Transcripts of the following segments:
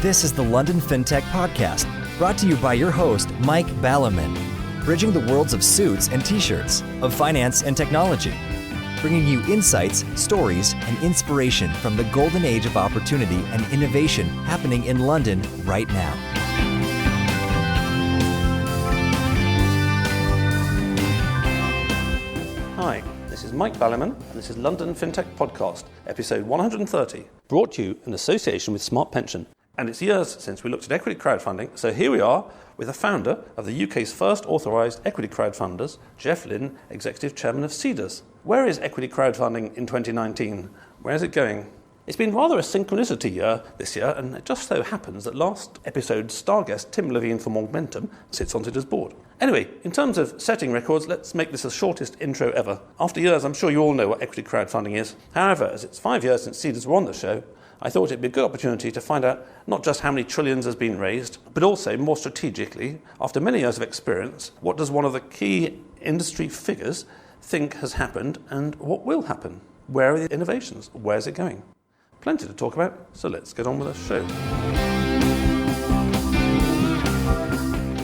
This is the London Fintech Podcast, brought to you by your host, Mike Ballerman, bridging the worlds of suits and t-shirts, of finance and technology, bringing you insights, stories, and inspiration from the golden age of opportunity and innovation happening in London right now. Hi, this is Mike Ballerman, and this is London Fintech Podcast, episode 130, brought to you in association with Smart Pension. And it's years since we looked at equity crowdfunding, so here we are with the founder of the UK's first authorised equity crowdfunders, Jeff Lynn, Executive Chairman of Seedrs. Where is equity crowdfunding in 2019? Where is it going? It's been rather a synchronicity year this year, and it just so happens that last episode's star guest, Tim Levine from Augmentum, sits on Seedrs' board. Anyway, in terms of setting records, let's make this the shortest intro ever. After years, I'm sure you all know what equity crowdfunding is. However, as it's 5 years since Seedrs were on the show, I thought it'd be a good opportunity to find out not just how many trillions has been raised, but also, more strategically, after many years of experience, what does one of the key industry figures think has happened and what will happen? Where are the innovations? Where's it going? Plenty to talk about, so let's get on with the show.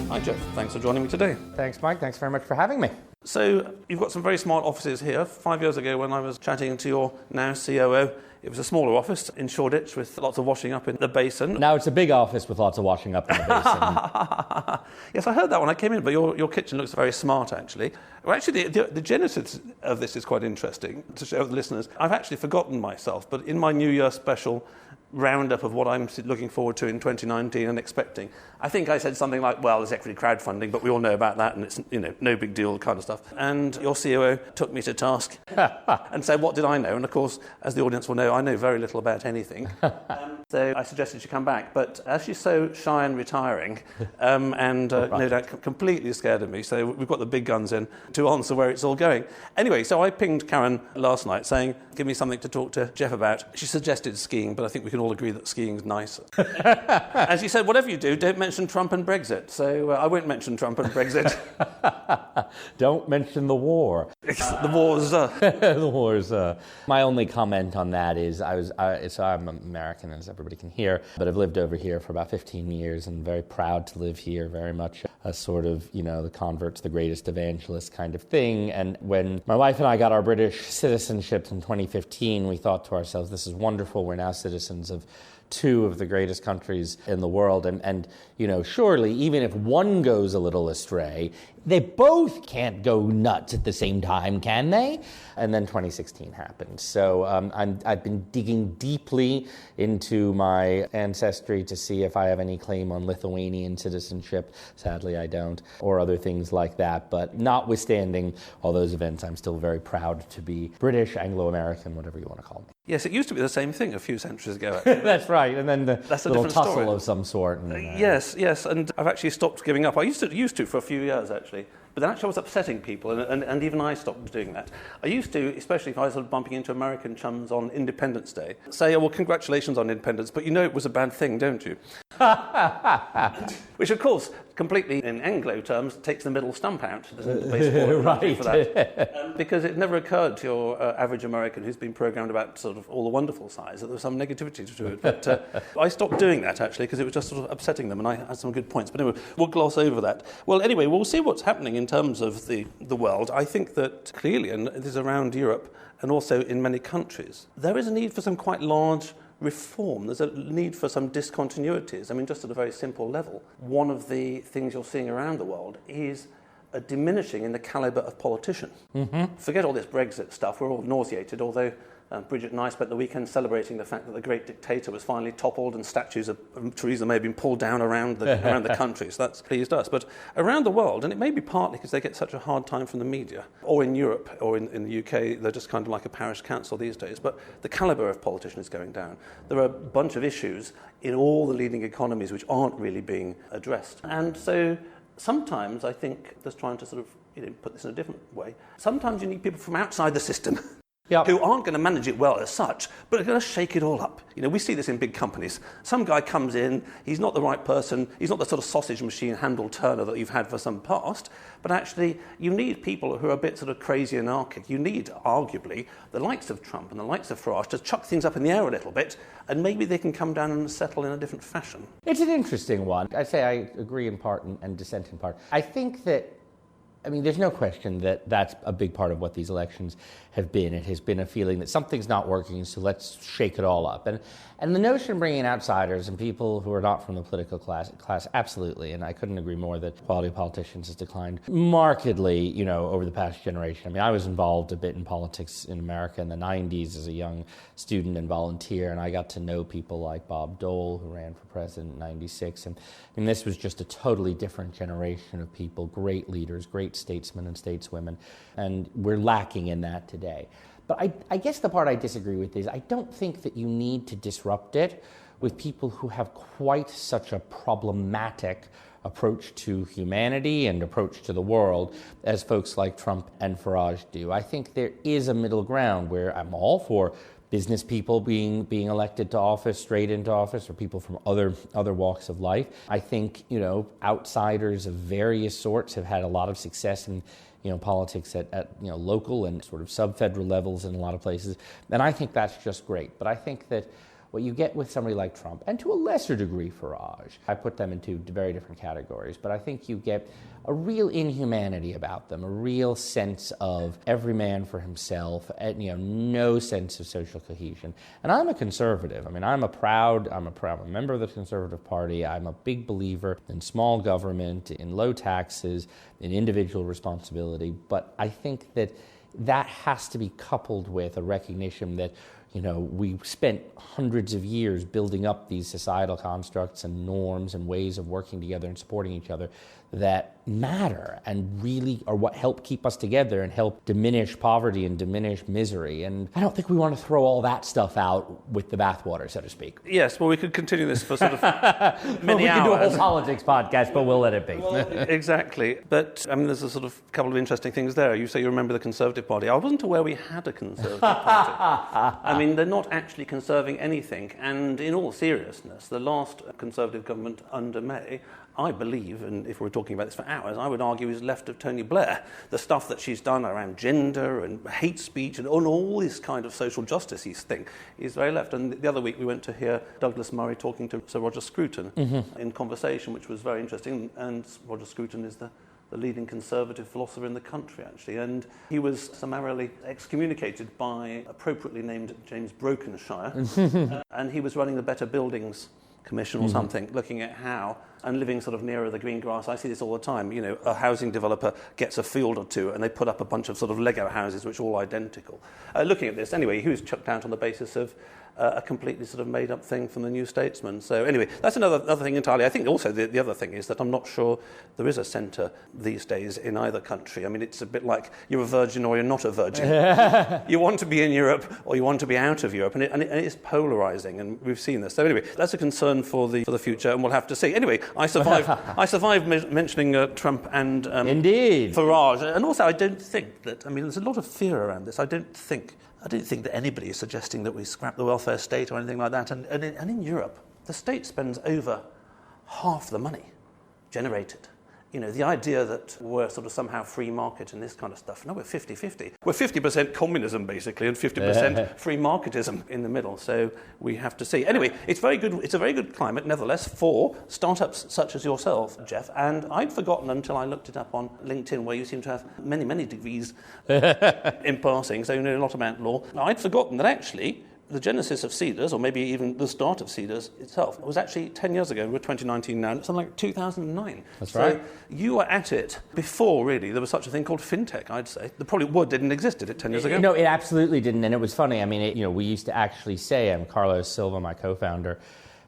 Hi Jeff, thanks for joining me today. Thanks, Mike. Thanks very much for having me. So you've got some very smart offices here. 5 years ago when I was chatting to your now COO, it was a smaller office in Shoreditch with lots of washing up in the basin. Now it's a big office with lots of washing up in the basin. Yes, I heard that when I came in, but your kitchen looks very smart, actually. Well, actually, the genesis of this is quite interesting to share with the listeners. I've actually forgotten myself, but in my New Year special roundup of what I'm looking forward to in 2019 and expecting, I think I said something like, well, there's equity crowdfunding, but we all know about that and it's no big deal kind of stuff. And your COO took me to task and said, what did I know? And of course, as the audience will know, I know very little about anything. So I suggested she come back, but as she's so shy and retiring and no doubt completely scared of me, so we've got the big guns in to answer where it's all going. Anyway, so I pinged Karen last night saying, give me something to talk to Jeff about. She suggested skiing, but I think we can all agree that skiing's nicer. And she said, whatever you do, don't mention Trump and Brexit. So I won't mention Trump and Brexit. Don't mention the war. The war's... The war's... My only comment on that is I'm American, as everybody can hear, but I've lived over here for about 15 years and very proud to live here, very much a sort of, the convert to the greatest evangelist kind of thing. And when my wife and I got our British citizenship in 2015, we thought to ourselves, this is wonderful. We're now citizens of two of the greatest countries in the world. And surely, even if one goes a little astray, they both can't go nuts at the same time, can they? And then 2016 happened. So I've been digging deeply into my ancestry to see if I have any claim on Lithuanian citizenship. Sadly, I don't, or other things like that. But notwithstanding all those events, I'm still very proud to be British, Anglo-American, whatever you want to call me. Yes, it used to be the same thing a few centuries ago, actually. That's right, and then That's a little different tussle story. of some sort. And, Yes, and I've actually stopped giving up. I used to for a few years, actually. But then actually I was upsetting people, and even I stopped doing that. I used to, especially if I was sort of bumping into American chums on Independence Day, say, oh, well, congratulations on independence, but you know it was a bad thing, don't you? Which, of course, completely in Anglo terms, takes the middle stump out. There's basically right. For that. Because it never occurred to your average American who's been programmed about sort of all the wonderful sides that there was some negativity to it. But I stopped doing that, actually, because it was just sort of upsetting them, and I had some good points. But anyway, we'll gloss over that. Well, anyway, we'll see what's happening in terms of the world. I think that clearly, and this is around Europe and also in many countries, there is a need for some quite large reform. There's a need for some discontinuities. I mean, just at a very simple level, one of the things you're seeing around the world is a diminishing in the calibre of politicians. Mm-hmm. Forget all this Brexit stuff. We're all nauseated, although Bridget and I spent the weekend celebrating the fact that the great dictator was finally toppled and statues of Theresa May have been pulled down around the country. So that's pleased us. But around the world, and it may be partly because they get such a hard time from the media, or in Europe or in the UK, they're just kind of like a parish council these days, but the calibre of politicians is going down. There are a bunch of issues in all the leading economies which aren't really being addressed. And so sometimes I think, just trying to sort of put this in a different way, sometimes you need people from outside the system who aren't going to manage it well as such, but are going to shake it all up. We see this in big companies. Some guy comes in, he's not the right person, he's not the sort of sausage machine handle turner that you've had for some past, but actually you need people who are a bit sort of crazy anarchic. You need, arguably, the likes of Trump and the likes of Farage to chuck things up in the air a little bit, and maybe they can come down and settle in a different fashion. It's an interesting one. I'd say I agree in part and dissent in part. I think that, there's no question that that's a big part of what these elections have been. It has been a feeling that something's not working, so let's shake it all up. And the notion of bringing in outsiders and people who are not from the political class, absolutely. And I couldn't agree more that the quality of politicians has declined markedly, over the past generation. I was involved a bit in politics in America in the 90s as a young student and volunteer, and I got to know people like Bob Dole, who ran for president in 96. And this was just a totally different generation of people, great leaders, great statesmen and stateswomen, and we're lacking in that today. But I guess the part I disagree with is I don't think that you need to disrupt it with people who have quite such a problematic approach to humanity and approach to the world as folks like Trump and Farage do. I think there is a middle ground where I'm all for business people being elected to office, straight into office, or people from other walks of life. I think, outsiders of various sorts have had a lot of success in politics at local and sort of sub-federal levels in a lot of places. And I think that's just great. But I think that what you get with somebody like Trump, and to a lesser degree Farage, I put them into very different categories, but I think you get a real inhumanity about them, a real sense of every man for himself, and no sense of social cohesion. And I'm a conservative. I'm a proud member of the Conservative Party. I'm a big believer in small government, in low taxes, in individual responsibility. But I think that has to be coupled with a recognition that we spent hundreds of years building up these societal constructs and norms and ways of working together and supporting each other that matter and really are what help keep us together and help diminish poverty and diminish misery. And I don't think we want to throw all that stuff out with the bathwater, so to speak. Yes, well, we could continue this for sort of many hours. We could do a whole politics podcast, but we'll let it be. Well, exactly. But, there's a sort of couple of interesting things there. You say you remember the Conservative Party. I wasn't aware we had a Conservative Party. They're not actually conserving anything. And in all seriousness, the last Conservative government under May, I believe, and if we're talking about this for hours, I would argue is left of Tony Blair. The stuff that she's done around gender and hate speech and all this kind of social justice-y thing is very left. And the other week we went to hear Douglas Murray talking to Sir Roger Scruton in conversation, which was very interesting. And Roger Scruton is the leading conservative philosopher in the country, actually. And he was summarily excommunicated by appropriately named James Brokenshire. And he was running the Better Buildings Commission or something, looking at how, and living sort of nearer the green grass. I see this all the time. A housing developer gets a field or two and they put up a bunch of sort of Lego houses which are all identical. Looking at this, anyway, he was chucked out on the basis of a completely sort of made-up thing from the New Statesman. So anyway, that's another thing entirely. I think also the other thing is that I'm not sure there is a centre these days in either country. It's a bit like you're a virgin or you're not a virgin. You want to be in Europe or you want to be out of Europe, and it is polarising, and we've seen this. So anyway, that's a concern for the future, and we'll have to see. Anyway, I survived mentioning Trump and Indeed. Farage, and also I don't think that. There's a lot of fear around this. I don't think that anybody is suggesting that we scrap the welfare state or anything like that. And in Europe, the state spends over half the money generated. The idea that we're sort of somehow free market and this kind of stuff. No, we're 50-50. We're 50% communism, basically, and 50% free marketism in the middle. So we have to see. Anyway, it's very good. It's a very good climate, nevertheless, for startups such as yourself, Jeff. And I'd forgotten until I looked it up on LinkedIn, where you seem to have many, many degrees in passing, so you know a lot about law. I'd forgotten that actually the genesis of Seedrs, or maybe even the start of Seedrs itself, was actually 10 years ago. We're 2019 now, something like 2009. That's right. You were at it before, really, there was such a thing called Fintech, I'd say. The probably didn't exist, did it, 10 years ago? No, it absolutely didn't, and it was funny. We used to actually say, Carlos Silva, my co-founder,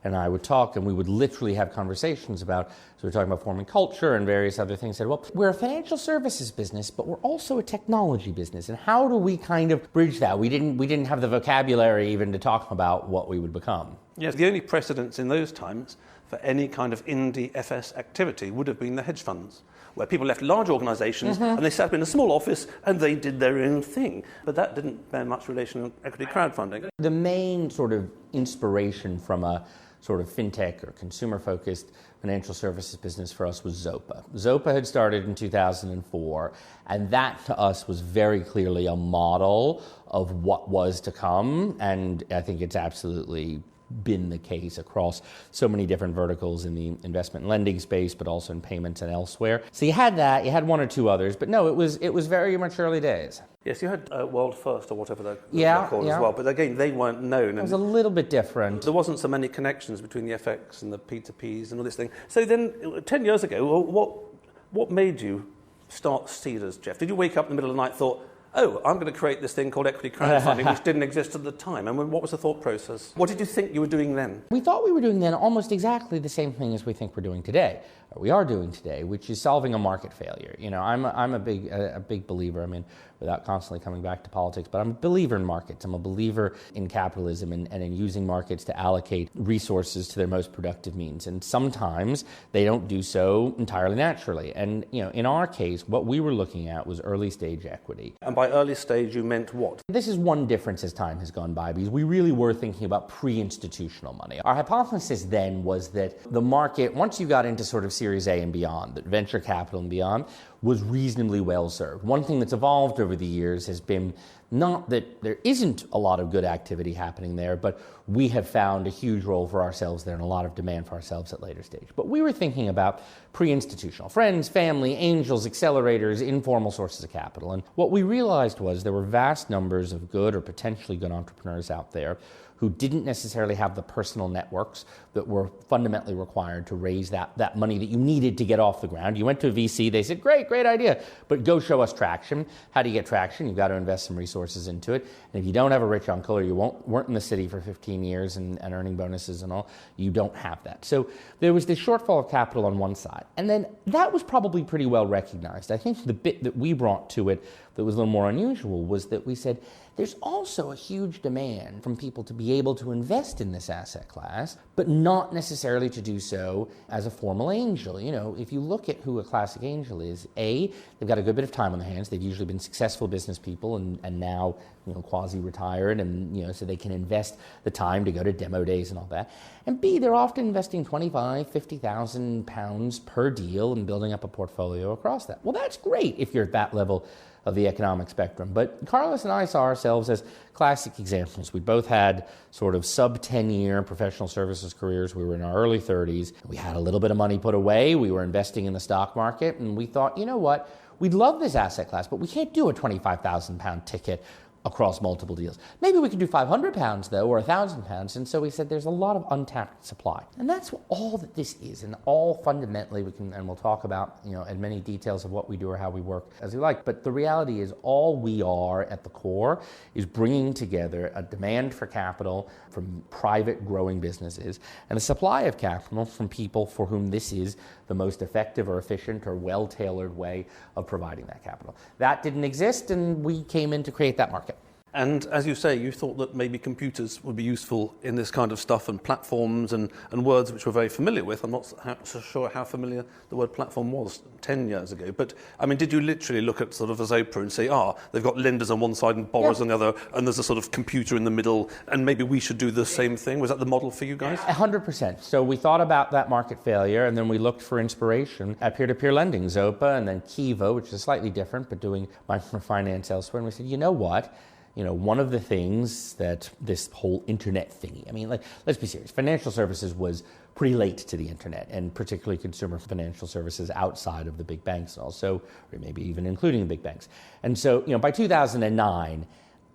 and I would talk, and we would literally have conversations about, so we're talking about forming culture and various other things. Said, well, we're a financial services business, but we're also a technology business, and how do we kind of bridge that? We didn't have the vocabulary even to talk about what we would become. Yes, the only precedents in those times for any kind of indie FS activity would have been the hedge funds, where people left large organisations and they sat up in a small office and they did their own thing. But that didn't bear much relation to equity crowdfunding. The main sort of inspiration from a sort of fintech or consumer-focused financial services business for us was Zopa. Zopa had started in 2004, and that to us was very clearly a model of what was to come, and I think it's absolutely been the case across so many different verticals in the investment and lending space, but also in payments and elsewhere. So you had that, you had one or two others, but no, it was very much early days. Yes, you had World First or whatever they're called as well, but again, they weren't known. It was a little bit different. There wasn't so many connections between the FX and the P2Ps and all this thing. So then, 10 years ago, what made you start Seedrs, Jeff? Did you wake up in the middle of the night and thought, oh, I'm going to create this thing called equity crowdfunding, which didn't exist at the time? And what was the thought process? What did you think you were doing then? We thought we were doing then almost exactly the same thing as we think we're doing today, or we are doing today, which is solving a market failure. You know, I'm a big believer, I mean, without constantly coming back to politics, but I'm a believer in markets. I'm a believer in capitalism and in using markets to allocate resources to their most productive means. And sometimes they don't do so entirely naturally. And, you know, in our case, what we were looking at was early stage equity. And by early stage, you meant what? This is one difference as time has gone by, because we really were thinking about pre-institutional money. Our hypothesis then was that the market, once you got into sort of Series A and beyond, that venture capital and beyond, was reasonably well served. One thing that's evolved over the years has been not that there isn't a lot of good activity happening there, but we have found a huge role for ourselves there and a lot of demand for ourselves at later stage. But we were thinking about pre-institutional, friends, family, angels, accelerators, informal sources of capital. And what we realized was there were vast numbers of good or potentially good entrepreneurs out there who didn't necessarily have the personal networks that were fundamentally required to raise that money that you needed to get off the ground. You went to a VC, they said, great idea, but go show us traction. How do you get traction? You've got to invest some resources into it. And if you don't have a rich uncle or you weren't in the city for 15 years and earning bonuses and all, you don't have that. So there was this shortfall of capital on one side. And then that was probably pretty well recognized. I think the bit that we brought to it that was a little more unusual was that we said, there's also a huge demand from people to be able to invest in this asset class, but not necessarily to do so as a formal angel. You know, if you look at who a classic angel is, they've got a good bit of time on their hands. They've usually been successful business people and now, you know, quasi-retired, and, you know, so they can invest the time to go to demo days and all that. And B, they're often investing 25,000, 50,000 pounds per deal and building up a portfolio across that. Well, that's great if you're at that level of the economic spectrum. But Carlos and I saw ourselves as classic examples. We both had sort of sub-10-year professional services careers. We were in our early 30s. We had a little bit of money put away. We were investing in the stock market, and we thought, you know what? We'd love this asset class, but we can't do a 25,000 pound ticket across multiple deals. Maybe we could do 500 pounds though, or 1,000 pounds. And so we said there's a lot of untapped supply. And that's all that this is. And all fundamentally and we'll talk about, you know, in many details of what we do or how we work as we like. But the reality is all we are at the core is bringing together a demand for capital from private growing businesses and a supply of capital from people for whom this is the most effective or efficient or well-tailored way of providing that capital. That didn't exist, and we came in to create that market. And as you say, you thought that maybe computers would be useful in this kind of stuff, and platforms and words which we're very familiar with. I'm not so sure how familiar the word platform was 10 years ago. But, I mean, did you literally look at sort of a Zopa and say, they've got lenders on one side and borrowers on the other, and there's a sort of computer in the middle, and maybe we should do the same thing? Was that the model for you guys? 100%. So we thought about that market failure, and then we looked for inspiration at peer-to-peer lending, Zopa, and then Kiva, which is slightly different, but doing microfinance elsewhere. And we said, you know what? You know, one of the things that this whole internet thingy, I mean, like, let's be serious. Financial services was pretty late to the internet, and particularly consumer financial services outside of the big banks also, or maybe even including the big banks. And so, you know, by 2009,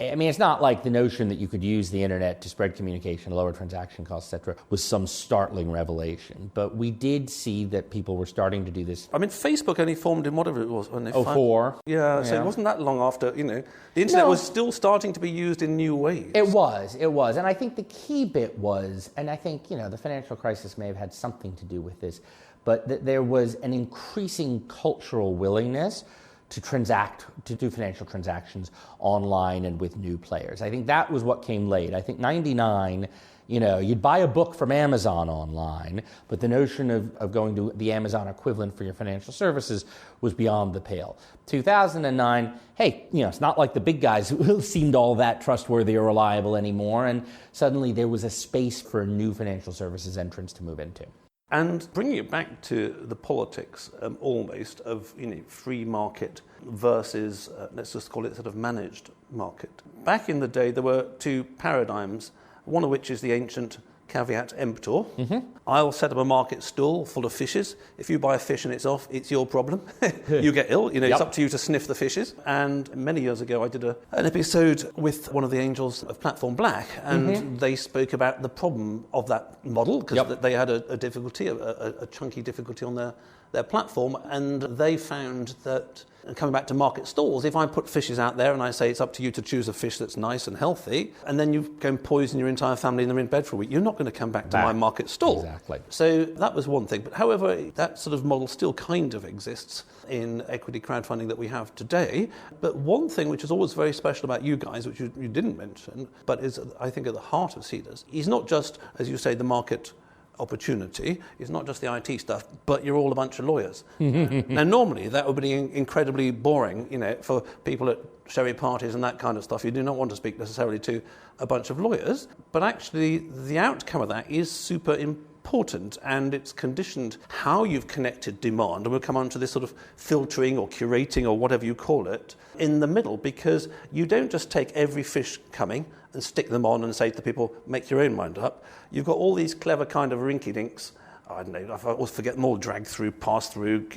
I mean, it's not like the notion that you could use the internet to spread communication, lower transaction costs, et cetera, was some startling revelation. But we did see that people were starting to do this. I mean, Facebook only formed in whatever it was. When they 04. Yeah, so it wasn't that long after, you know, the internet was still starting to be used in new ways. It was. And I think the key bit was, and I think, you know, the financial crisis may have had something to do with this, but there was an increasing cultural willingness to do financial transactions online and with new players. I think that was what came late. I think 99, you'd buy a book from Amazon online, but the notion of going to the Amazon equivalent for your financial services was beyond the pale. 2009, hey, it's not like the big guys seemed all that trustworthy or reliable anymore, and suddenly there was a space for new financial services entrants to move into. And bringing it back to the politics almost of free market versus, let's just call it sort of managed market. Back in the day, there were two paradigms, one of which is the ancient caveat emptor. Mm-hmm. I'll set up a market stall full of fishes. If you buy a fish and it's off, it's your problem. You get ill. It's up to you to sniff the fishes. And many years ago, I did an episode with one of the angels of Platform Black, and they spoke about the problem of that model, because they had a difficulty, a chunky difficulty on their platform, and they found that, and coming back to market stalls, if I put fishes out there and I say it's up to you to choose a fish that's nice and healthy, and then you go and poison your entire family and they're in bed for a week, you're not going to come back to my market stall. Exactly. So that was one thing. But however, that sort of model still kind of exists in equity crowdfunding that we have today. But one thing which is always very special about you guys, which you didn't mention, but is, I think, at the heart of Seedrs, is not just, as you say, the market opportunity. It's not just the IT stuff, but you're all a bunch of lawyers. Now, normally that would be incredibly boring, for people at sherry parties and that kind of stuff. You do not want to speak necessarily to a bunch of lawyers, but actually the outcome of that is super important, and it's conditioned how you've connected demand, and we'll come on to this sort of filtering or curating or whatever you call it in the middle, because you don't just take every fish coming and stick them on and say to people, make your own mind up. You've got all these clever kind of rinky-dinks, I don't know, I always forget them all, drag through, pass through,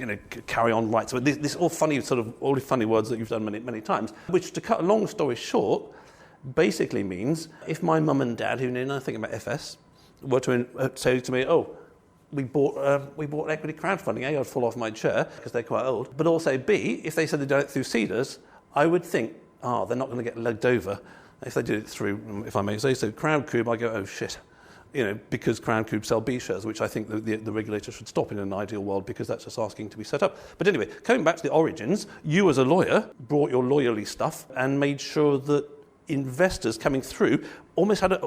carry on rights. So this all funny words that you've done many, many times, which, to cut a long story short, basically means if my mum and dad, who know nothing about FS, were to say to me, we bought equity crowdfunding, I'd fall off my chair because they're quite old. But also B, if they said they'd done it through Seedrs, I would think, they're not going to get legged over. If they did it through, if I may say so, Crowdcube, I go, oh shit. Because Crowdcube sell B shares, which I think the regulator should stop in an ideal world, because that's just asking to be set up. But anyway, coming back to the origins, you as a lawyer brought your lawyerly stuff and made sure that investors coming through almost had a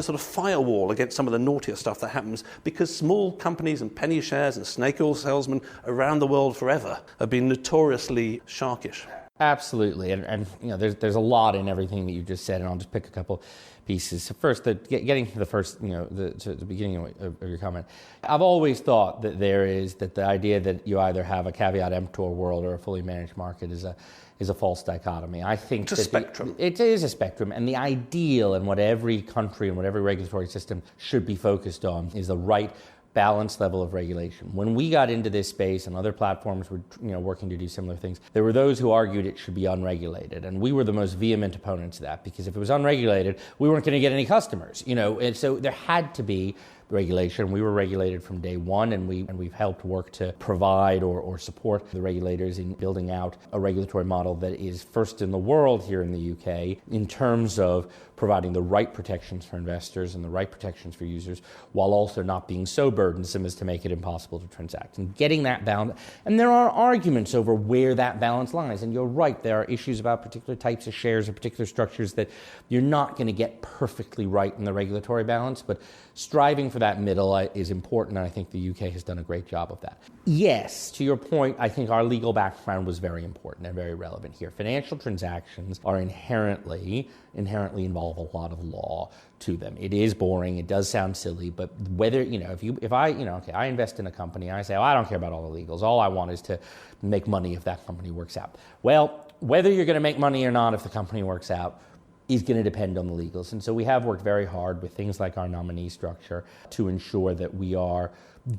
sort of firewall against some of the naughtier stuff that happens, because small companies and penny shares and snake oil salesmen around the world forever have been notoriously sharkish. Absolutely, and there's a lot in everything that you just said, and I'll just pick a couple pieces. So first, getting to the first, to the beginning of your comment, I've always thought that the idea that you either have a caveat emptor world or a fully managed market is a false dichotomy. I think it's a spectrum. It is a spectrum, and the ideal and what every country and what every regulatory system should be focused on is the right balanced level of regulation. When we got into this space and other platforms were working to do similar things, there were those who argued it should be unregulated, and we were the most vehement opponents of that, because if it was unregulated, we weren't going to get any customers. And so there had to be regulation. We were regulated from day one, and we've helped work to provide or support the regulators in building out a regulatory model that is first in the world here in the UK in terms of providing the right protections for investors and the right protections for users, while also not being so burdensome as to make it impossible to transact. And getting that balance, and there are arguments over where that balance lies, and you're right, there are issues about particular types of shares or particular structures that you're not going to get perfectly right in the regulatory balance, but striving for that middle is important, and I think the UK has done a great job of that. Yes, to your point, I think our legal background was very important and very relevant here. Financial transactions are inherently involve a lot of law to them. It is boring, it does sound silly, but whether, if I invest in a company, I say, I don't care about all the legals. All I want is to make money if that company works out. Well, whether you're going to make money or not if the company works out is going to depend on the legals. And so we have worked very hard with things like our nominee structure to ensure that we are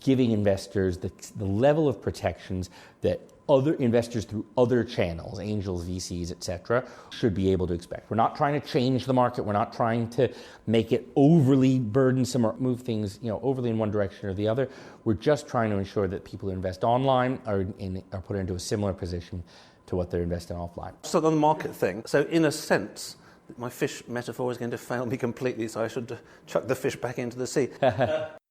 giving investors the level of protections that other investors through other channels, angels, VCs, etc., should be able to expect. We're not trying to change the market. We're not trying to make it overly burdensome or move things, overly in one direction or the other. We're just trying to ensure that people who invest online are put into a similar position to what they're investing offline. So on the market thing, so in a sense, my fish metaphor is going to fail me completely, so I should chuck the fish back into the sea.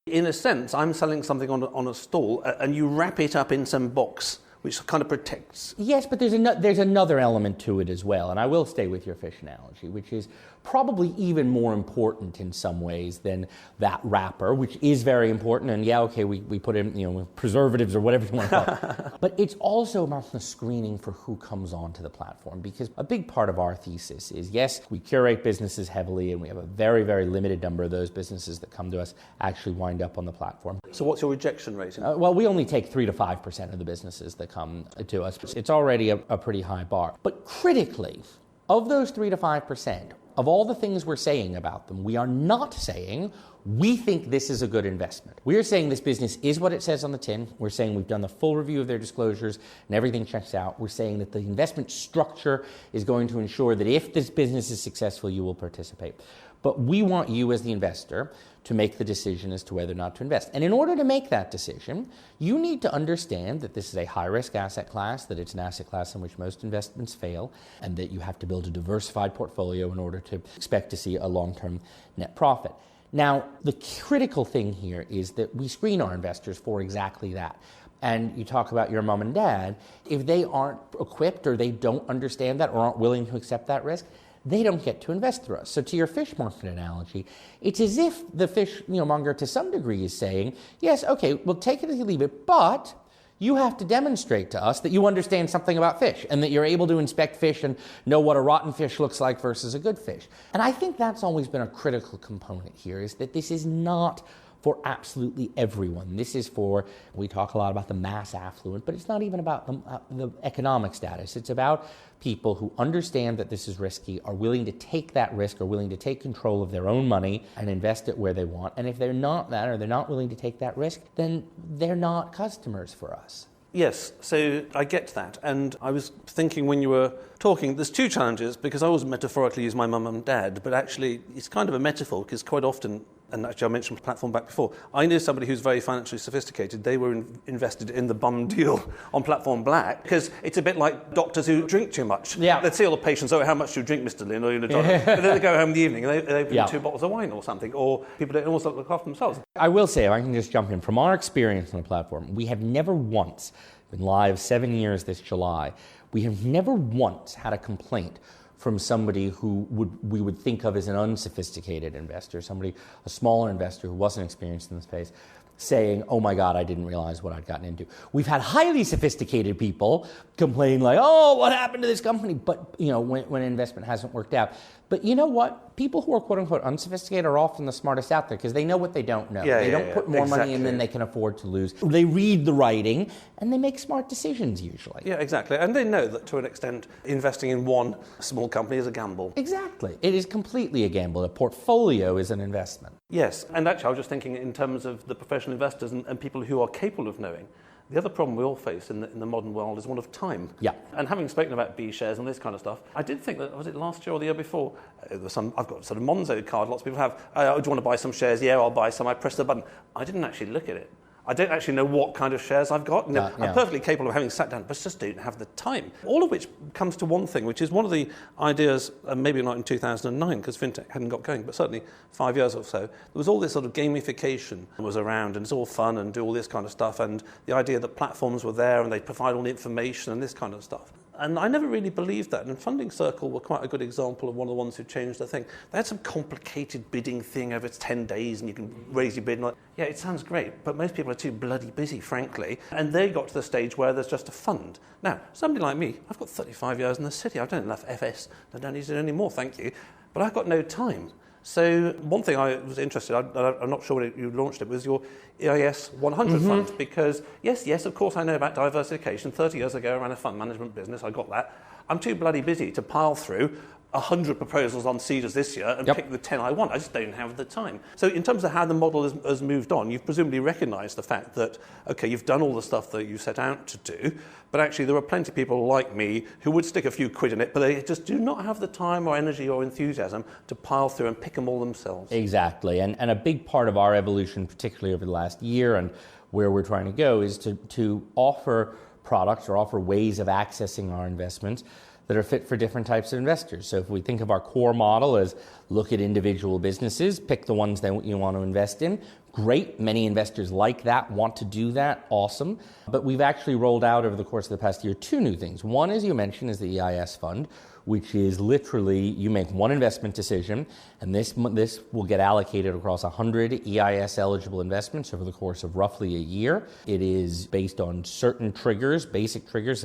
In a sense, I'm selling something on a stall, and you wrap it up in some box which kind of protects. Yes, but there's another element to it as well, and I will stay with your fish analogy, which is probably even more important in some ways than that wrapper, which is very important, and we put in preservatives or whatever you want to call it. But it's also about the screening for who comes onto the platform, because a big part of our thesis is, yes, we curate businesses heavily, and we have a very, very limited number of those businesses that come to us actually wind up on the platform. So what's your rejection rate? Well, we only take 3 to 5% of the businesses that come to us. It's already a pretty high bar. But critically, of those 3 to 5%, of all the things we're saying about them, we are not saying we think this is a good investment. We are saying this business is what it says on the tin. We're saying we've done the full review of their disclosures and everything checks out. We're saying that the investment structure is going to ensure that if this business is successful, you will participate. But we want you as the investor to make the decision as to whether or not to invest. And in order to make that decision, you need to understand that this is a high-risk asset class, that it's an asset class in which most investments fail, and that you have to build a diversified portfolio in order to expect to see a long-term net profit. Now, the critical thing here is that we screen our investors for exactly that. And you talk about your mom and dad, if they aren't equipped or they don't understand that or aren't willing to accept that risk, they don't get to invest through us. So to your fish market analogy, it's as if the fish monger to some degree is saying, yes, okay, we'll take it as you leave it, but you have to demonstrate to us that you understand something about fish and that you're able to inspect fish and know what a rotten fish looks like versus a good fish. And I think that's always been a critical component here, is that this is not for absolutely everyone. This is for, we talk a lot about the mass affluent, but it's not even about the economic status. It's about people who understand that this is risky, are willing to take that risk, are willing to take control of their own money and invest it where they want. And if they're not that, or they're not willing to take that risk, then they're not customers for us. Yes, so I get that. And I was thinking when you were talking, there's 2 challenges, because I always metaphorically use my mum and dad, but actually it's kind of a metaphor, because quite often, and actually I mentioned platform back before, I knew somebody who's very financially sophisticated. They were invested in the bum deal on Platform Black, because it's a bit like doctors who drink too much. Yeah. They'd see all the patients, how much do you drink, Mr. Lynn, or but then they go home in the evening and they open 2 bottles of wine or something, or people don't almost look after themselves. I will say, if I can just jump in, from our experience on the platform, we have never once, been live 7 years this July, we have never once had a complaint from somebody who we would think of as an unsophisticated investor, a smaller investor who wasn't experienced in the space, saying, oh my God, I didn't realize what I'd gotten into. We've had highly sophisticated people complain like, oh, what happened to this company? But, when an investment hasn't worked out. But you know what? People who are quote unquote unsophisticated are often the smartest out there, because they know what they don't know. They don't put more money in than they can afford to lose. They read the writing and they make smart decisions usually. Yeah, exactly. And they know that to an extent, investing in one small company is a gamble. Exactly. It is completely a gamble. A portfolio is an investment. Yes. And actually, I was just thinking in terms of the professional investors and people who are capable of knowing. The other problem we all face in the modern world is one of time. Yeah. And having spoken about B shares and this kind of stuff, I did think that, was it last year or the year before? I've got sort of Monzo card, lots of people have. Do you want to buy some shares? Yeah, I'll buy some. I press the button. I didn't actually look at it. I don't actually know what kind of shares I've got. I'm perfectly capable of having sat down, but just don't have the time. All of which comes to one thing, which is one of the ideas, maybe not in 2009, because Fintech hadn't got going, but certainly 5 years or so, there was all this sort of gamification that was around, and it's all fun and do all this kind of stuff, and the idea that platforms were there and they provide all the information and this kind of stuff. And I never really believed that. And Funding Circle were quite a good example of one of the ones who changed the thing. They had some complicated bidding thing over 10 days and you can raise your bid. And yeah, it sounds great, but most people are too bloody busy, frankly. And they got to the stage where there's just a fund. Now, somebody like me, I've got 35 years in the city. I've done enough FS. I don't need to do any more, thank you. But I've got no time. So one thing I was interested in, I'm not sure when you launched it, was your EIS 100 fund, because yes, of course I know about diversification. 30 years ago I ran a fund management business, I got that. I'm too bloody busy to pile through 100 proposals on Seedrs this year and pick the 10 I want. I just don't have the time. So in terms of how the model has moved on, you've presumably recognised the fact that, okay, you've done all the stuff that you set out to do, but actually there are plenty of people like me who would stick a few quid in it, but they just do not have the time or energy or enthusiasm to pile through and pick them all themselves. Exactly. And a big part of our evolution, particularly over the last year and where we're trying to go, is to offer products or offer ways of accessing our investments that are fit for different types of investors. So if we think of our core model as look at individual businesses, pick the ones that you want to invest in, Great. Many investors like that, want to do that. Awesome. But we've actually rolled out over the course of the past year 2 new things. One, as you mentioned, is the EIS fund, which is literally you make one investment decision, and this will get allocated across 100 EIS eligible investments over the course of roughly a year. It is based on certain triggers, basic triggers.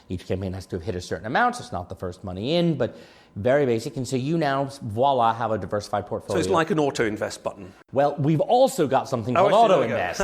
Each campaign has to have hit a certain amount, so it's not the first money in, but very basic. And so you now, voila, have a diversified portfolio. So it's like an auto-invest button. Well, we've also got something called auto-invest,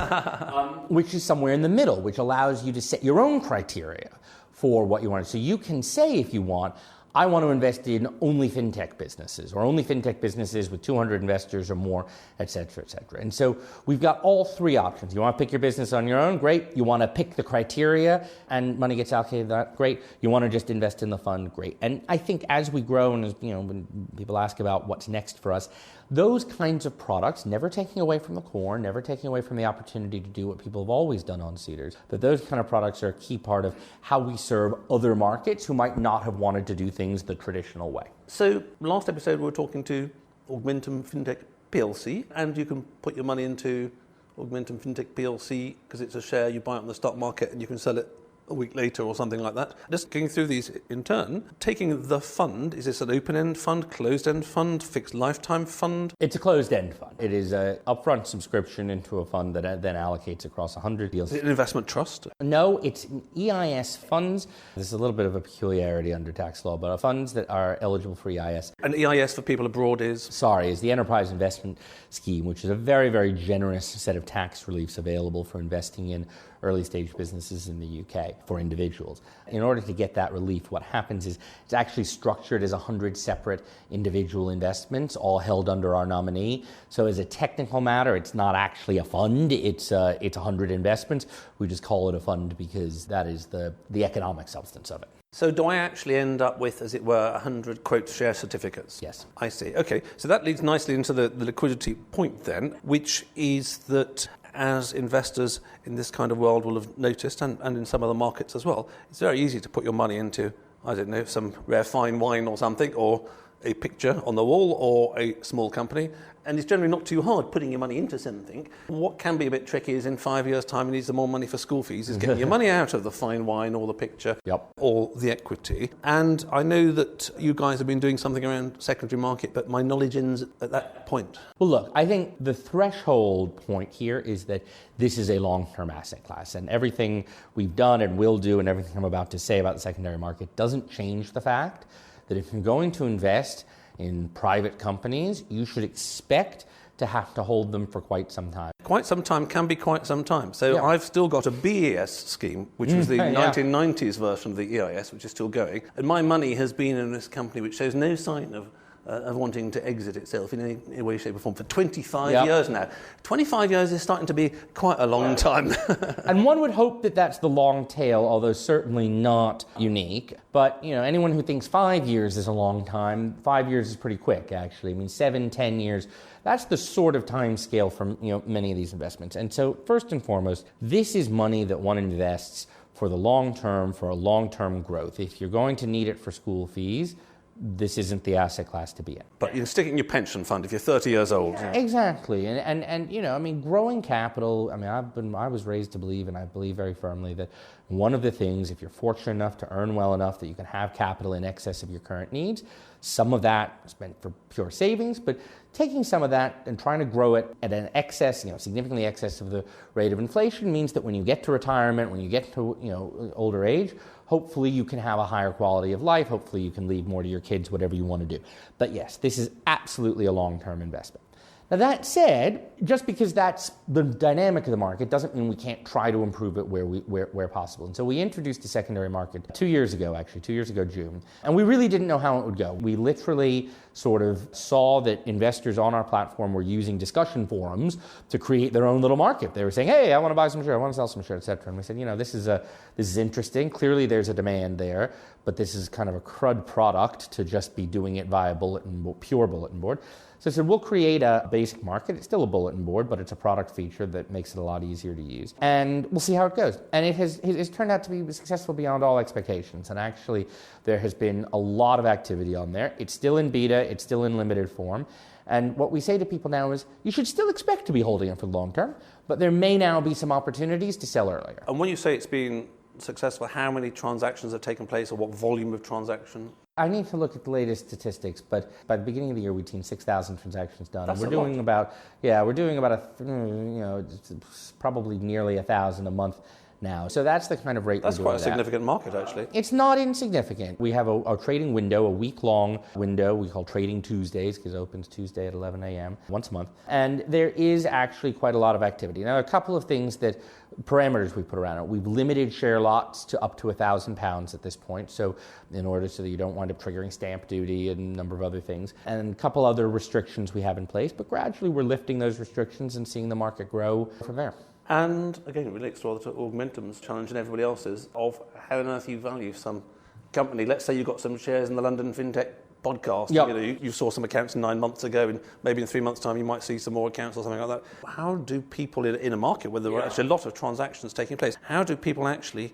which is somewhere in the middle, which allows you to set your own criteria for what you want. So you can say, if you want, I want to invest in only fintech businesses or only fintech businesses with 200 investors or more, et cetera, et cetera. And so we've got all 3 options. You want to pick your business on your own? Great. You want to pick the criteria and money gets allocated to that? Great. You want to just invest in the fund? Great. And I think as we grow and as, when people ask about what's next for us, those kinds of products, never taking away from the core, never taking away from the opportunity to do what people have always done on Seedrs, but those kind of products are a key part of how we serve other markets who might not have wanted to do things the traditional way. So last episode we were talking to Augmentum Fintech PLC, and you can put your money into Augmentum Fintech PLC because it's a share you buy on the stock market and you can sell it a week later or something like that. Just going through these in turn, taking the fund, is this an open-end fund, closed-end fund, fixed lifetime fund? It's a closed-end fund. It is an upfront subscription into a fund that then allocates across 100 deals. Is it an investment trust? No, it's an EIS funds. This is a little bit of a peculiarity under tax law, but funds that are eligible for EIS. And EIS for people abroad is the Enterprise Investment Scheme, which is a very, very generous set of tax reliefs available for investing in early-stage businesses in the UK for individuals. In order to get that relief, what happens is it's actually structured as 100 separate individual investments, all held under our nominee. So as a technical matter, it's not actually a fund, it's 100 investments. We just call it a fund because that is the economic substance of it. So do I actually end up with, as it were, 100 quote share certificates? Yes. I see. Okay. So that leads nicely into the liquidity point then, which is that as investors in this kind of world will have noticed, and in some other markets as well, it's very easy to put your money into, I don't know, some rare fine wine or something, or a picture on the wall, or a small company. And it's generally not too hard putting your money into something. What can be a bit tricky is in 5 years' time, you need some more money for school fees, is getting your money out of the fine wine or the picture or the equity. And I know that you guys have been doing something around secondary market, but my knowledge ends at that point. Well, look, I think the threshold point here is that this is a long-term asset class, and everything we've done and will do and everything I'm about to say about the secondary market doesn't change the fact that if you're going to invest in private companies, you should expect to have to hold them for quite some time. Quite some time can be quite some time. So I've still got a BES scheme, which was the 1990s version of the EIS, which is still going. And my money has been in this company which shows no sign of wanting to exit itself in any way, shape or form for 25 years now. 25 years is starting to be quite a long time. And one would hope that that's the long tail, although certainly not unique. But anyone who thinks 5 years is a long time, 5 years is pretty quick, actually. I mean, 7-10 years, that's the sort of time scale for many of these investments. And so first and foremost, this is money that one invests for the long term, for a long-term growth. If you're going to need it for school fees, this isn't the asset class to be in. But you can stick it in your pension fund if you're 30 years old. Yeah, exactly. And growing capital, I was raised to believe, and I believe very firmly, that one of the things, if you're fortunate enough to earn well enough that you can have capital in excess of your current needs, some of that is meant for pure savings, but taking some of that and trying to grow it at an excess, significantly excess of the rate of inflation means that when you get to retirement, when you get to, older age, hopefully you can have a higher quality of life. Hopefully you can leave more to your kids, whatever you want to do. But yes, this is absolutely a long-term investment. Now that said, just because that's the dynamic of the market doesn't mean we can't try to improve it where possible. And so we introduced a secondary market 2 years ago, June, and we really didn't know how it would go. We literally sort of saw that investors on our platform were using discussion forums to create their own little market. They were saying, hey, I want to buy some shares, I want to sell some shares, et cetera. And we said, this is interesting. Clearly there's a demand there, but this is kind of a crud product to just be doing it via pure bulletin board. So I said, we'll create a basic market. It's still a bulletin board, but it's a product feature that makes it a lot easier to use. And we'll see how it goes. And it's turned out to be successful beyond all expectations. And actually, there has been a lot of activity on there. It's still in beta. It's still in limited form. And what we say to people now is, you should still expect to be holding it for the long term, but there may now be some opportunities to sell earlier. And when you say it's been successful, how many transactions have taken place, or what volume of transaction? I need to look at the latest statistics, but by the beginning of the year, we've seen 6,000 transactions done. That's we're doing about probably nearly 1,000 a month now. So that's the kind of rate That's we're doing. quite a significant market, actually. It's not insignificant. We have a trading window, a week-long window we call Trading Tuesdays, because it opens Tuesday at 11 a.m. once a month. And there is actually quite a lot of activity. Now, a couple of things parameters we put around it. We've limited share lots to up to £1,000 at this point, so that you don't wind up triggering stamp duty and a number of other things. And a couple other restrictions we have in place, but gradually we're lifting those restrictions and seeing the market grow from there. And again, it relates rather to Augmentum's challenge and everybody else's of how on earth you value some company. Let's say you've got some shares in the London Fintech podcast. Yep. You saw some accounts 9 months ago, and maybe in 3 months' time you might see some more accounts or something like that. How do people in a market where there are actually a lot of transactions taking place, how do people actually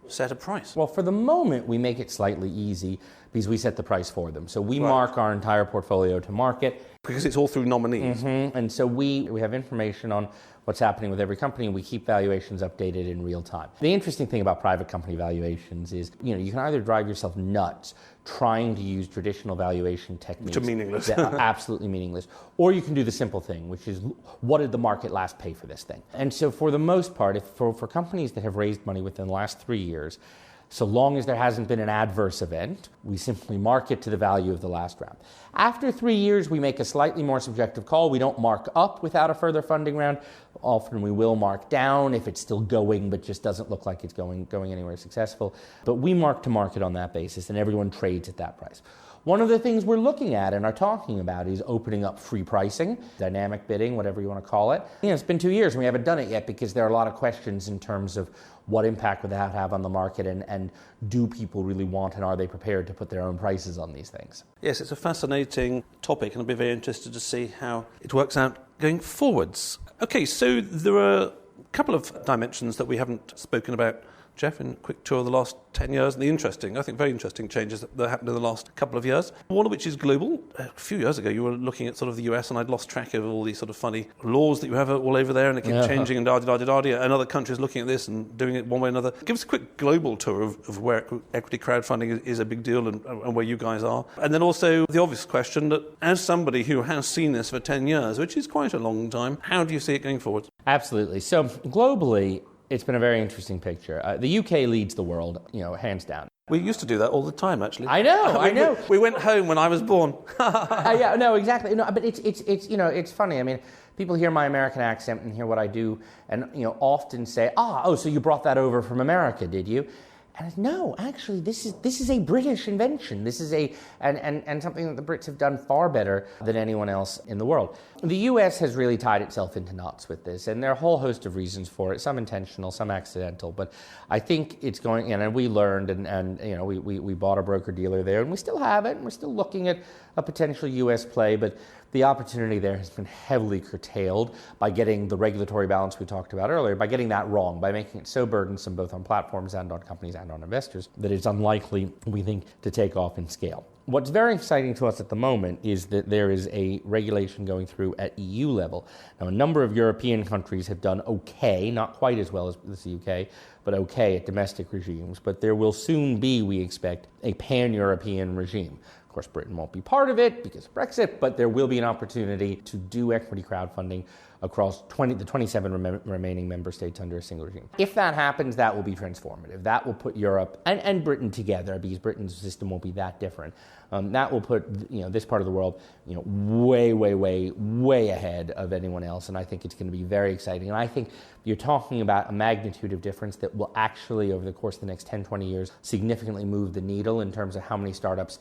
set a price? Well, for the moment, we make it slightly easy because we set the price for them. So we mark our entire portfolio to market. Because it's all through nominees. Mm-hmm. And so we have information on what's happening with every company, and we keep valuations updated in real time. The interesting thing about private company valuations is, you can either drive yourself nuts trying to use traditional valuation techniques. Which are meaningless. That are absolutely meaningless. Or you can do the simple thing, which is, what did the market last pay for this thing? And so for the most part, for companies that have raised money within the last 3 years, so long as there hasn't been an adverse event, we simply mark it to the value of the last round. After 3 years, we make a slightly more subjective call. We don't mark up without a further funding round. Often we will mark down if it's still going, but just doesn't look like it's going anywhere successful. But we mark to market on that basis, and everyone trades at that price. One of the things we're looking at and are talking about is opening up free pricing, dynamic bidding, whatever you want to call it. It's been 2 years and we haven't done it yet because there are a lot of questions in terms of what impact would that have on the market, and do people really want, and are they prepared to put their own prices on these things? Yes, it's a fascinating topic, and I'll be very interested to see how it works out going forwards. Okay, so there are a couple of dimensions that we haven't spoken about, Jeff, in a quick tour of the last 10 years, and very interesting changes that happened in the last couple of years. One of which is global. A few years ago, you were looking at sort of the US, and I'd lost track of all these sort of funny laws that you have all over there, and it keeps changing, and and other countries looking at this and doing it one way or another. Give us a quick global tour of where equity crowdfunding is a big deal and where you guys are. And then also the obvious question that, as somebody who has seen this for 10 years, which is quite a long time, how do you see it going forward? Absolutely. So globally, it's been a very interesting picture. The UK leads the world, hands down. We used to do that all the time, actually. I know. We went home when I was born. Yeah, no, exactly. No, but it's funny. I mean, people hear my American accent and hear what I do, and often say, so you brought that over from America, did you? And no, actually, this is a British invention. This is and something that the Brits have done far better than anyone else in the world. The U.S. has really tied itself into knots with this, and there are a whole host of reasons for it. Some intentional, some accidental. But I think it's going. And we learned, and we bought a broker dealer there, and we still have it, and we're still looking at a potential U.S. play, but the opportunity there has been heavily curtailed by getting the regulatory balance we talked about earlier, by getting that wrong, by making it so burdensome both on platforms and on companies and on investors that it's unlikely, we think, to take off in scale. What's very exciting to us at the moment is that there is a regulation going through at EU level. Now, a number of European countries have done okay, not quite as well as the UK, but okay at domestic regimes. But there will soon be, we expect, a pan-European regime. Of course, Britain won't be part of it because of Brexit, but there will be an opportunity to do equity crowdfunding across the 27 remaining member states under a single regime. If that happens, that will be transformative. That will put Europe and Britain together, because Britain's system won't be that different. That will put this part of the world way ahead of anyone else, and I think it's going to be very exciting. And I think you're talking about a magnitude of difference that will actually, over the course of the next 10, 20 years, significantly move the needle in terms of how many startups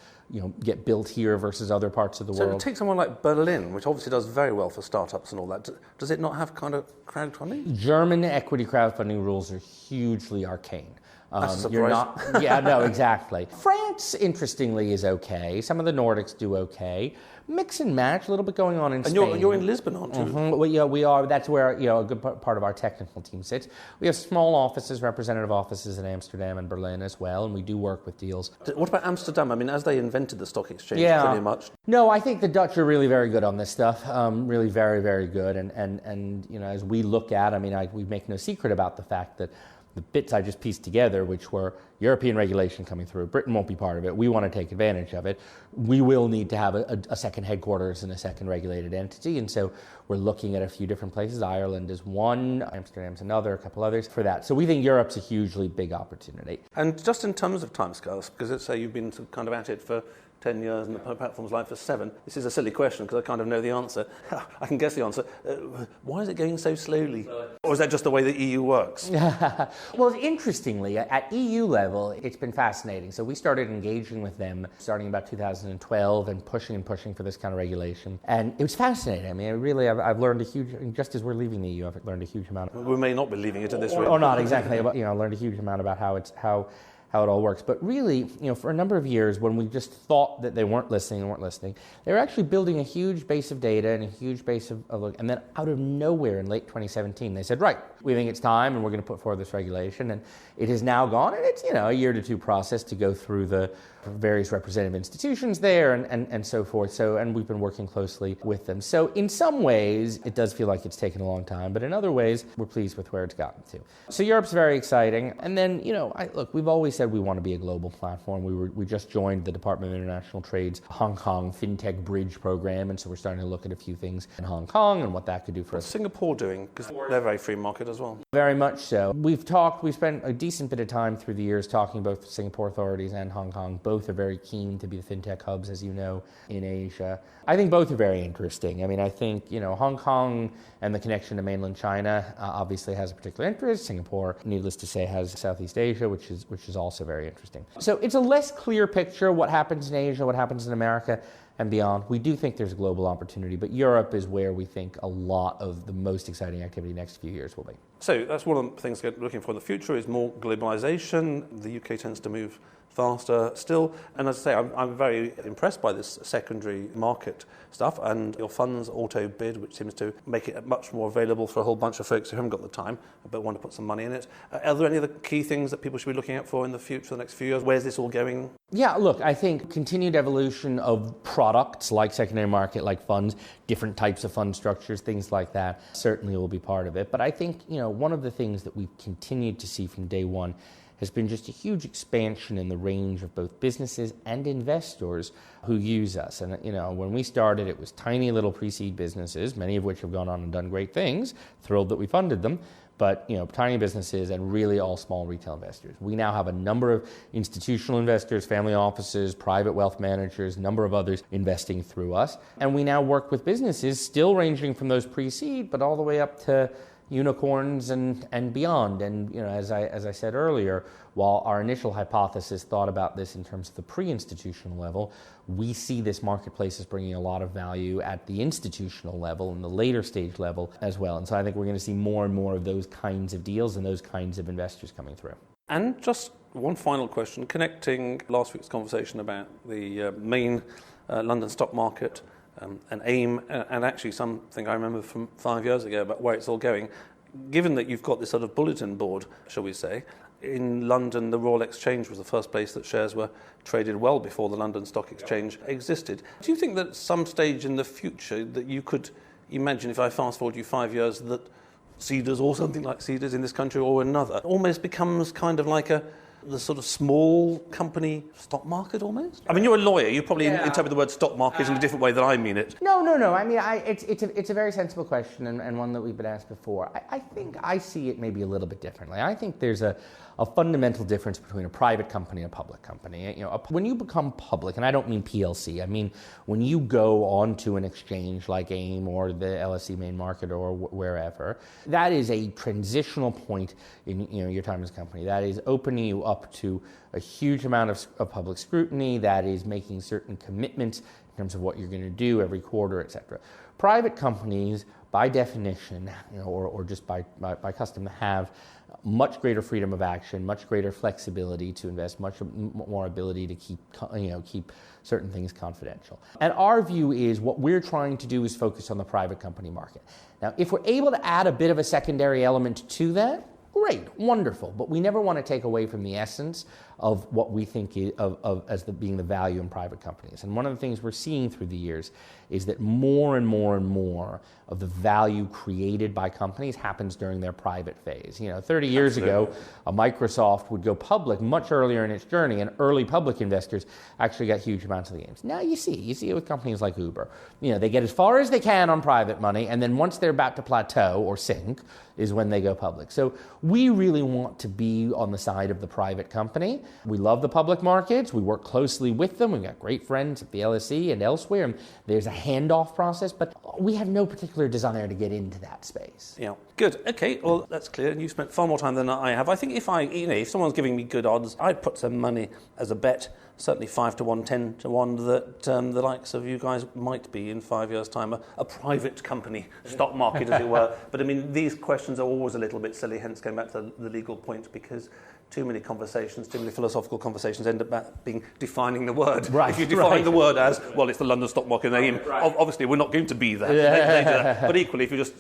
get built here versus other parts of the world. So take someone like Berlin, which obviously does very well for startups and all that. Does it not have kind of crowdfunding? German equity crowdfunding rules are hugely arcane. That's a surprise. Yeah, no, exactly. France, interestingly, is okay. Some of the Nordics do okay. Mix and match, a little bit going on in Spain. And you're in Lisbon, aren't you? Mm-hmm. Well, yeah, we are. That's where a good part of our technical team sits. We have small offices, representative offices in Amsterdam and Berlin as well, and we do work with deals. What about Amsterdam? I mean, as they invented the stock exchange pretty much. No, I think the Dutch are really very good on this stuff. Really very, very good. And as we look at, we make no secret about the fact that the bits I just pieced together, which were European regulation coming through, Britain won't be part of it. We want to take advantage of it. We will need to have a second headquarters and a second regulated entity. And so we're looking at a few different places. Ireland is one, Amsterdam's another, a couple others for that. So we think Europe's a hugely big opportunity. And just in terms of timescales, because let's say you've been kind of at it for 10 years and the platform's live for 7. This is a silly question because I kind of know the answer. I can guess the answer. Why is it going so slowly? Or is that just the way the EU works? Well, interestingly, at EU level, it's been fascinating. So we started engaging with them starting about 2012 and pushing for this kind of regulation. And it was fascinating. I mean, really, I've learned a huge, just as we're leaving the EU, I've learned a huge amount. We may not be leaving it at this rate. Or not, exactly. But, learned a huge amount about how it all works. But really, for a number of years, when we just thought that they weren't listening, they were actually building a huge base of data and a huge base of and then out of nowhere in late 2017, they said, right, we think it's time and we're going to put forward this regulation. And it has now gone, and it's, a year to two process to go through the various representative institutions there and so forth. So, and we've been working closely with them. So in some ways, it does feel like it's taken a long time, but in other ways, we're pleased with where it's gotten to. So Europe's very exciting. And then, look, we've always said we want to be a global platform. We just joined the Department of International Trade's Hong Kong Fintech Bridge program, and so we're starting to look at a few things in Hong Kong and what that could do for us. What's Singapore doing? Because they're a very free market as well. Very much so. We've spent a decent bit of time through the years talking both with Singapore authorities and Hong Kong. Both are very keen to be the fintech hubs, as you know, in Asia. I think both are very interesting. I mean, I think, Hong Kong and the connection to mainland China obviously has a particular interest. Singapore, needless to say, has Southeast Asia, which is also very interesting. So it's a less clear picture what happens in Asia, what happens in America and beyond. We do think there's a global opportunity, but Europe is where we think a lot of the most exciting activity next few years will be. So that's one of the things we're looking for in the future is more globalization. The UK tends to move faster still. And as I say, I'm very impressed by this secondary market stuff and your funds auto bid, which seems to make it much more available for a whole bunch of folks who haven't got the time but want to put some money in it. Are there any other key things that people should be looking out for in the future, the next few years? Where's this all going? Yeah, look, I think continued evolution of products like secondary market, like funds, different types of fund structures, things like that, certainly will be part of it. But I think, one of the things that we've continued to see from day one has been just a huge expansion in the range of both businesses and investors who use us. And, when we started, it was tiny little pre-seed businesses, many of which have gone on and done great things, thrilled that we funded them, but, tiny businesses and really all small retail investors. We now have a number of institutional investors, family offices, private wealth managers, a number of others investing through us. And we now work with businesses still ranging from those pre-seed, but all the way up to unicorns and beyond. And as I said earlier, while our initial hypothesis thought about this in terms of the pre-institutional level, we see this marketplace as bringing a lot of value at the institutional level and the later stage level as well. And so I think we're going to see more and more of those kinds of deals and those kinds of investors coming through. And just one final question, connecting last week's conversation about the main London stock market and AIM, and actually something I remember from 5 years ago about where it's all going. Given that you've got this sort of bulletin board, shall we say, in London, the Royal Exchange was the first place that shares were traded well before the London Stock Exchange existed. Do you think that at some stage in the future that you could imagine, if I fast forward you 5 years, that Seedrs or something like Seedrs in this country or another almost becomes kind of like the sort of small company stock market almost? I mean, you're a lawyer. You probably interpret the word stock market in a different way than I mean it. No. I mean, it's a very sensible question and one that we've been asked before. I think I see it maybe a little bit differently. I think there's a fundamental difference between a private company and a public company. When you become public, and I don't mean PLC, I mean when you go onto an exchange like AIM or the LSE main market or wherever, that is a transitional point in your time as a company. That is opening you up to a huge amount of public scrutiny. That is making certain commitments terms of what you're going to do every quarter, etc. Private companies, by definition, or just by custom, have much greater freedom of action, much greater flexibility to invest, much more ability to keep certain things confidential. And our view is what we're trying to do is focus on the private company market. Now, if we're able to add a bit of a secondary element to that, great, wonderful, but we never want to take away from the essence of what we think as being the value in private companies. And one of the things we're seeing through the years is that more and more and more of the value created by companies happens during their private phase. 30 years ago, a Microsoft would go public much earlier in its journey, and early public investors actually got huge amounts of the gains. Now you see it with companies like Uber. They get as far as they can on private money, and then once they're about to plateau or sink is when they go public. So we really want to be on the side of the private company. We love the public markets. We work closely with them. We've got great friends at the LSE and elsewhere, and there's a handoff process, but we have no particular desire to get into that space. Yeah, good. Okay, well, that's clear. And you spent far more time than I have. I think if someone's giving me good odds, I'd put some money as a bet, certainly 5 to 1, 10 to 1, that the likes of you guys might be in 5 years' time a private company, stock market, as it were. But I mean, these questions are always a little bit silly, hence going back to the legal point, because too many conversations, too many philosophical conversations end up being defining the word. Right, if you define the word as, well, it's the London stock market name, obviously we're not going to be that. Yeah. They do that. But equally, if you're just,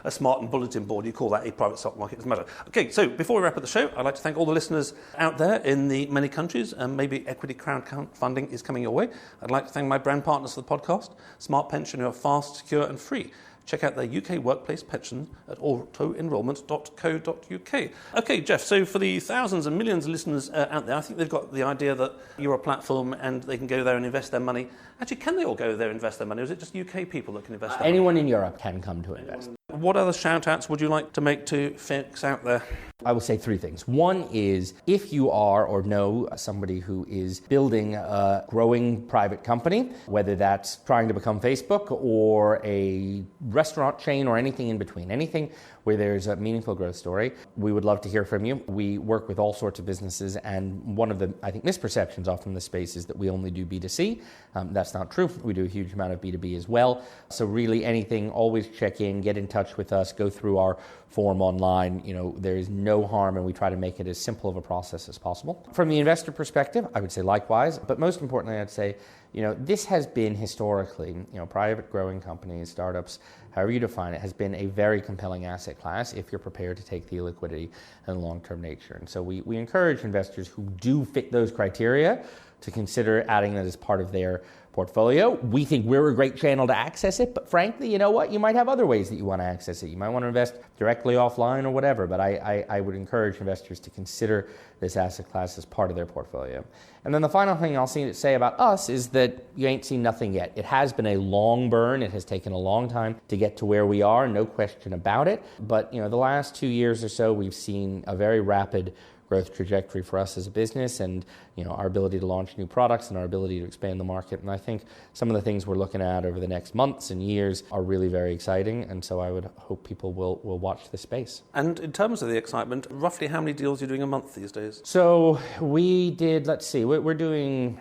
a smart and bulletin board, you call that a private stock market, it doesn't matter. Okay, so before we wrap up the show, I'd like to thank all the listeners out there in the many countries, and maybe Equity Crowdfunding is coming your way. I'd like to thank my brand partners for the podcast, Smart Pension, who are fast, secure and free. Check out their UK workplace pension at autoenrolment.co.uk. Okay, Jeff, so for the thousands and millions of listeners out there, I think they've got the idea that you're a platform and they can go there and invest their money. Actually, can they all go there and invest their money, or is it just UK people that can invest their money? Anyone in Europe can come to invest. What other shout-outs would you like to make to folks out there? I will say 3 things. One is, if you are or know somebody who is building a growing private company, whether that's trying to become Facebook or a restaurant chain or anything in between, anything where there's a meaningful growth story, we would love to hear from you. We work with all sorts of businesses, and one of the, I think, misperceptions often in the space is that we only do B2C. That's not true. We do a huge amount of B2B as well. So really anything, always check in, get in touch with us, go through our form online. There is no harm, and we try to make it as simple of a process as possible. From the investor perspective, I would say likewise, but most importantly, I'd say, this has been historically, private growing companies, startups, however you define it, has been a very compelling asset class if you're prepared to take the illiquidity and long-term nature. And so we encourage investors who do fit those criteria to consider adding that as part of their portfolio. We think we're a great channel to access it, but frankly, you know what? You might have other ways that you want to access it. You might want to invest directly offline or whatever, but I would encourage investors to consider this asset class as part of their portfolio. And then the final thing I'll say about us is that you ain't seen nothing yet. It has been a long burn. It has taken a long time to get to where we are, no question about it. But the last 2 years or so, we've seen a very rapid growth trajectory for us as a business, and our ability to launch new products and our ability to expand the market. And I think some of the things we're looking at over the next months and years are really very exciting, and so I would hope people will watch this space. And in terms of the excitement, roughly how many deals are you doing a month these days? So we did, we're doing...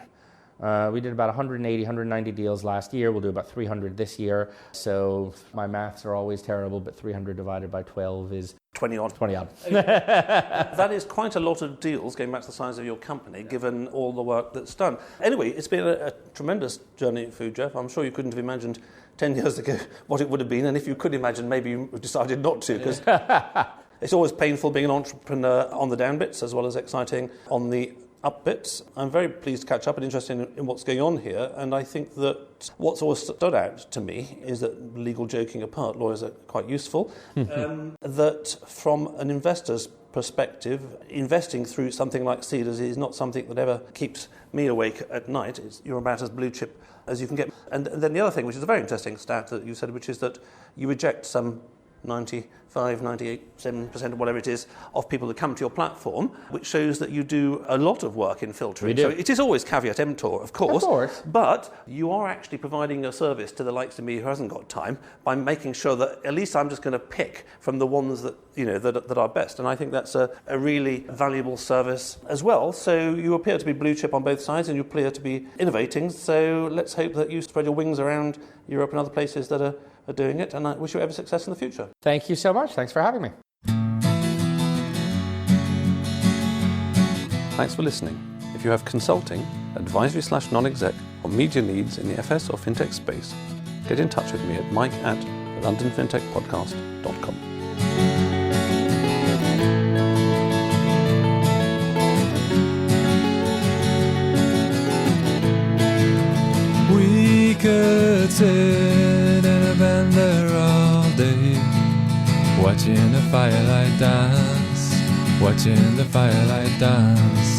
we did about 180, 190 deals last year. We'll do about 300 this year. So my maths are always terrible, but 300 divided by 12 is 20 odd. 20 odd. That is quite a lot of deals, going back to the size of your company, given all the work that's done. Anyway, it's been a tremendous journey for you, Jeff. I'm sure you couldn't have imagined 10 years ago what it would have been, and if you could imagine, maybe you decided not to, because it's always painful being an entrepreneur on the down bits as well as exciting on the up bits. I'm very pleased to catch up and interested in what's going on here, and I think that what's always stood out to me is that, legal joking apart, lawyers are quite useful, that from an investor's perspective, investing through something like Seedrs is not something that ever keeps me awake at night. You're about as blue chip as you can get. And then the other thing, which is a very interesting stat that you said, which is that you reject some 95, 98, 7%, whatever it is, of people that come to your platform, which shows that you do a lot of work in filtering. We do. So it is always caveat emptor, of course. But you are actually providing a service to the likes of me who hasn't got time by making sure that at least I'm just going to pick from the ones that that are best. And I think that's a really valuable service as well. So you appear to be blue chip on both sides and you appear to be innovating. So let's hope that you spread your wings around Europe and other places that are doing it. And I wish you every success in the future. Thank you so much. Thanks for having me. Thanks for listening. If you have consulting, advisory/non-exec, or media needs in the FS or fintech space, get in touch with me at mike@londonfintechpodcast.com. We could sit in a band there all day, watching the firelight dance, watching the firelight dance.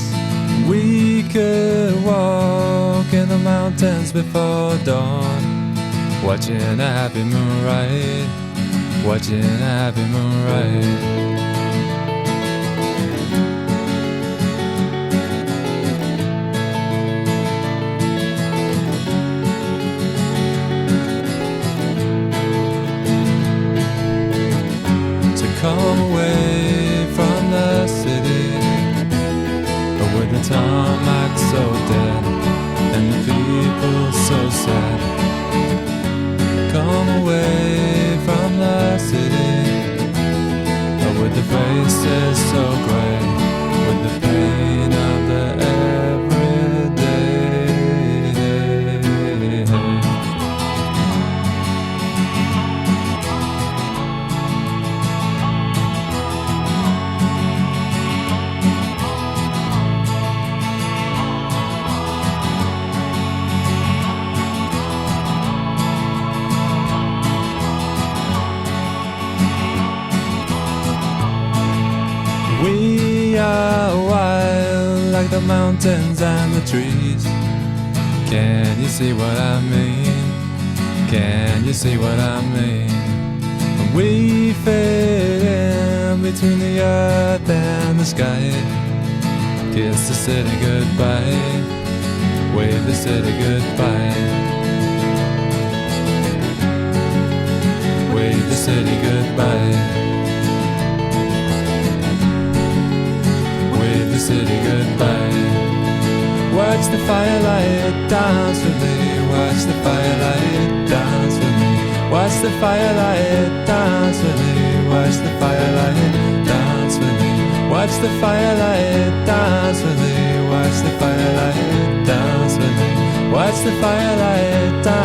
We could walk in the mountains before dawn, watching a happy moonrise, watching a happy moonrise. Come away from the city, with the tarmac so dead and the people so sad. Come away from the city, with the faces so grey, with the pain of the everyday. We are wild like the mountains and the trees. Can you see what I mean? Can you see what I mean? We fit in between the earth and the sky. Kiss the city goodbye, wave the city goodbye. Wave the city goodbye. The city goodbye. Watch the firelight dance with me. Watch the firelight dance with me. Watch the firelight dance with me. Watch the firelight dance with me. Watch the firelight dance with me. Watch the firelight dance with me. Watch the firelight dance.